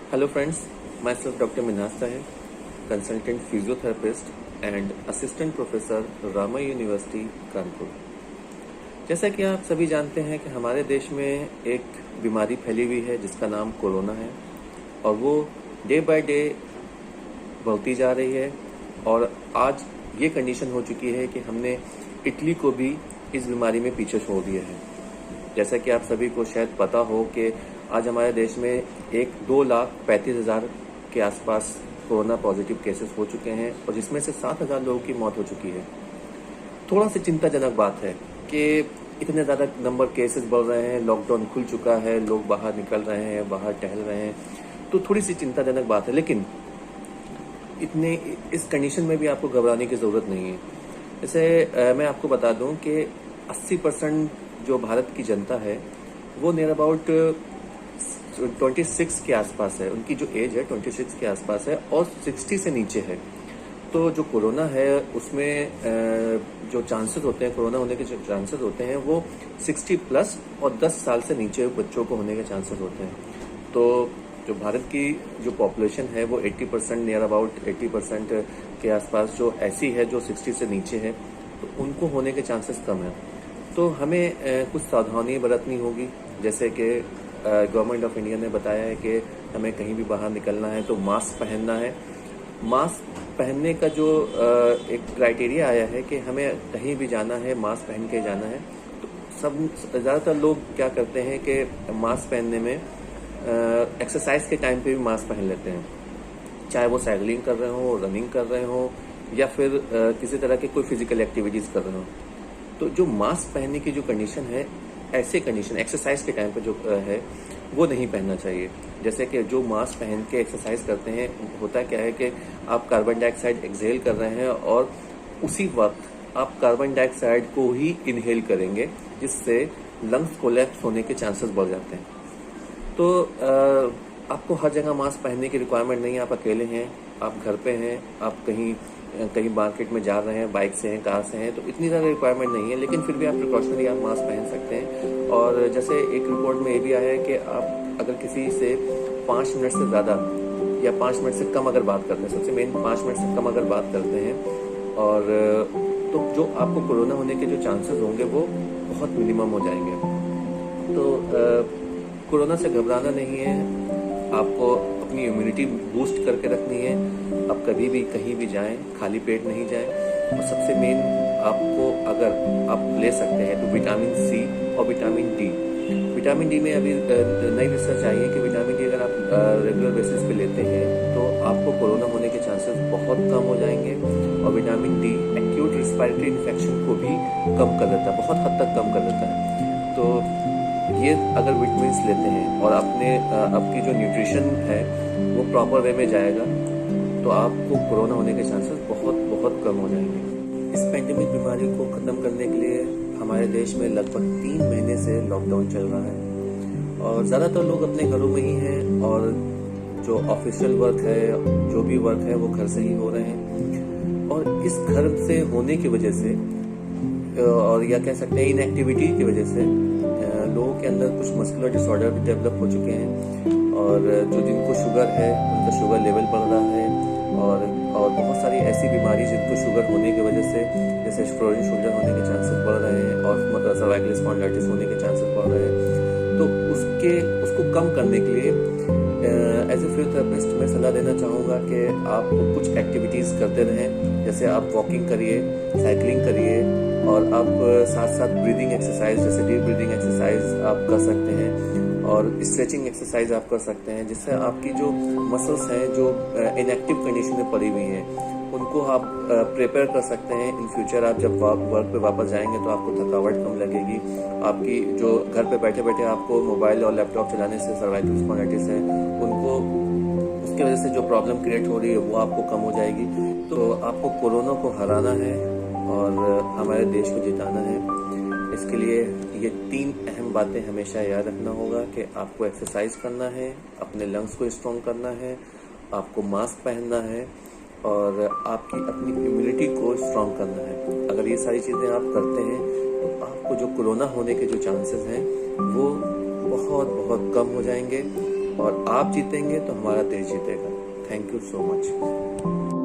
Hello friends, myself Dr. Minhas Tahir, consultant physiotherapist and assistant professor Rama university Kanpur. जैसा कि आप सभी जानते हैं कि हमारे देश में एक बीमारी फैली हुई है जिसका नाम कोरोना है और वो डे बाय डे बढ़ती जा रही है और आज ये कंडीशन हो चुकी है कि हमने इटली को भी इस बीमारी में पीछे छोड़ दिया है। जैसा कि आप सभी को शायद पता हो कि आज हमारे देश में 2,35,000 के आसपास कोरोना पॉजिटिव केसेस हो चुके हैं और जिसमें से 7,000 लोगों की मौत हो चुकी है। थोड़ा सी चिंताजनक बात है कि इतने ज़्यादा नंबर केसेस बढ़ रहे हैं, लॉकडाउन खुल चुका है, लोग बाहर निकल रहे हैं, बाहर टहल रहे हैं, तो थोड़ी सी चिंताजनक बात है। लेकिन इतने इस कंडीशन में भी आपको घबराने की ज़रूरत नहीं है। जैसे मैं आपको बता दूं कि 80% जो भारत की जनता है वो नियर अबाउट 26 के आसपास है, उनकी जो एज है 26 के आसपास है और 60 से नीचे है। तो जो कोरोना है उसमें जो चांसेस होते हैं, कोरोना होने के जो चांसेस होते हैं वो 60 प्लस और 10 साल से नीचे बच्चों को होने के चांसेस होते हैं। तो जो भारत की जो पॉपुलेशन है वो 80% नियर अबाउट 80% के आसपास जो ऐसी है जो 60 से नीचे है, तो उनको होने के चांसेस कम है। तो हमें कुछ सावधानी बरतनी होगी, जैसे कि गवर्नमेंट ऑफ इंडिया ने बताया है कि हमें कहीं भी बाहर निकलना है तो मास्क पहनना है। मास्क पहनने का जो एक क्राइटेरिया आया है कि हमें कहीं भी जाना है मास्क पहन के जाना है। तो सब ज़्यादातर लोग क्या करते हैं कि मास्क पहनने में एक्सरसाइज के टाइम पे भी मास्क पहन लेते हैं, चाहे वो साइकिलिंग कर रहे हो, रनिंग कर रहे हो या फिर किसी तरह की कोई फिजिकल एक्टिविटीज़ कर रहे हो। तो जो मास्क पहनने की जो कंडीशन है, ऐसे कंडीशन एक्सरसाइज के टाइम पे जो है वो नहीं पहनना चाहिए। जैसे कि जो मास्क पहन के एक्सरसाइज करते हैं, होता क्या है कि आप कार्बन डाइऑक्साइड एक्सहेल कर रहे हैं और उसी वक्त आप कार्बन डाइऑक्साइड को ही इनहेल करेंगे, जिससे लंग्स कोलैप्स होने के चांसेस बढ़ जाते हैं। तो आपको हर जगह मास्क पहनने की रिक्वायरमेंट नहीं है। आप अकेले हैं, आप घर पे हैं, आप कहीं मार्केट में जा रहे हैं, बाइक से हैं, कार से हैं, तो इतनी ज़्यादा रिक्वायरमेंट नहीं है। लेकिन फिर भी आप प्रिकॉशनरी आप मास्क पहन सकते हैं। और जैसे एक रिपोर्ट में ये भी आया है कि आप अगर किसी से 5 मिनट से ज़्यादा या 5 मिनट से कम अगर बात करते हैं, सबसे मेन 5 मिनट से कम अगर बात करते हैं और तो जो आपको कोरोना होने के जो चांसेस होंगे वो बहुत मिनिमम हो जाएंगे। तो कोरोना से घबराना नहीं है, आपको अपनी इम्यूनिटी बूस्ट करके रखनी है। आप कभी भी कहीं भी जाएं, खाली पेट नहीं जाएं। और सबसे मेन आपको अगर आप ले सकते हैं तो विटामिन सी और विटामिन डी। विटामिन डी में अभी नई रिसर्च आई है कि विटामिन डी अगर आप रेगुलर बेसिस पे लेते हैं तो आपको कोरोना होने के चांसेस बहुत कम हो जाएंगे। और vitamin D acute respiratory infection को भी कम कर देता है, बहुत हद तक कम कर देता है। तो ये अगर विटामिन्स लेते हैं और आपकी जो न्यूट्रिशन है वो प्रॉपर वे में जाएगा तो आपको कोरोना होने के चांसेस बहुत बहुत कम हो जाएंगे। इस पेंडेमिक बीमारी को ख़त्म करने के लिए हमारे देश में लगभग 3 महीने से लॉकडाउन चल रहा है और ज़्यादातर लोग अपने घरों में ही हैं और जो ऑफिशियल वर्क है, जो भी वर्क है वो घर से ही हो रहे हैं। और इस घर से होने की वजह से और या कह सकते हैं इनएक्टिविटी की वजह से लोगों के अंदर कुछ मस्कुलर डिसऑर्डर भी डेवलप हो चुके हैं और जो जिनको शुगर है उनका शुगर लेवल बढ़ रहा है और बहुत सारी ऐसी बीमारी जिनको शुगर होने की वजह से, जैसे फ्रोजन शोल्डर होने के चांसेस बढ़ रहे हैं और मतलब सर्वाइकल स्पॉन्डिलाइटिस होने के चांसेस बढ़ रहे हैं। तो उसको कम करने के लिए एज ए फिजियोथेरेपिस्ट मैं सलाह देना चाहूँगा कि आप कुछ एक्टिविटीज़ करते रहें। जैसे आप वॉकिंग करिए, साइकिलिंग करिए और आप साथ साथ ब्रीदिंग एक्सरसाइज जैसे डीप ब्रीदिंग एक्सरसाइज आप कर सकते हैं और स्ट्रेचिंग एक्सरसाइज आप कर सकते हैं, जिससे आपकी जो मसल्स हैं जो इनएक्टिव कंडीशन में पड़ी हुई हैं उनको आप प्रिपेयर कर सकते हैं। इन फ्यूचर आप जब वर्क पे वापस जाएंगे तो आपको थकावट कम लगेगी। आपकी जो घर पे बैठे बैठे आपको मोबाइल और लैपटॉप चलाने से सर्वाइकल स्पॉन्डिलाइटिस है उनको, उसकी वजह से जो प्रॉब्लम क्रिएट हो रही है वो आपको कम हो जाएगी। तो आपको कोरोना को हराना है और हमारे देश को जिताना है। इसके लिए ये 3 अहम बातें हमेशा याद रखना होगा कि आपको एक्सरसाइज करना है, अपने लंग्स को स्ट्रॉन्ग करना है, आपको मास्क पहनना है और आपकी अपनी इम्यूनिटी को स्ट्रॉन्ग करना है। अगर ये सारी चीज़ें आप करते हैं तो आपको जो कोरोना होने के जो चांसेस हैं वो बहुत बहुत कम हो जाएंगे और आप जीतेंगे तो हमारा देश जीतेगा। Thank you so much.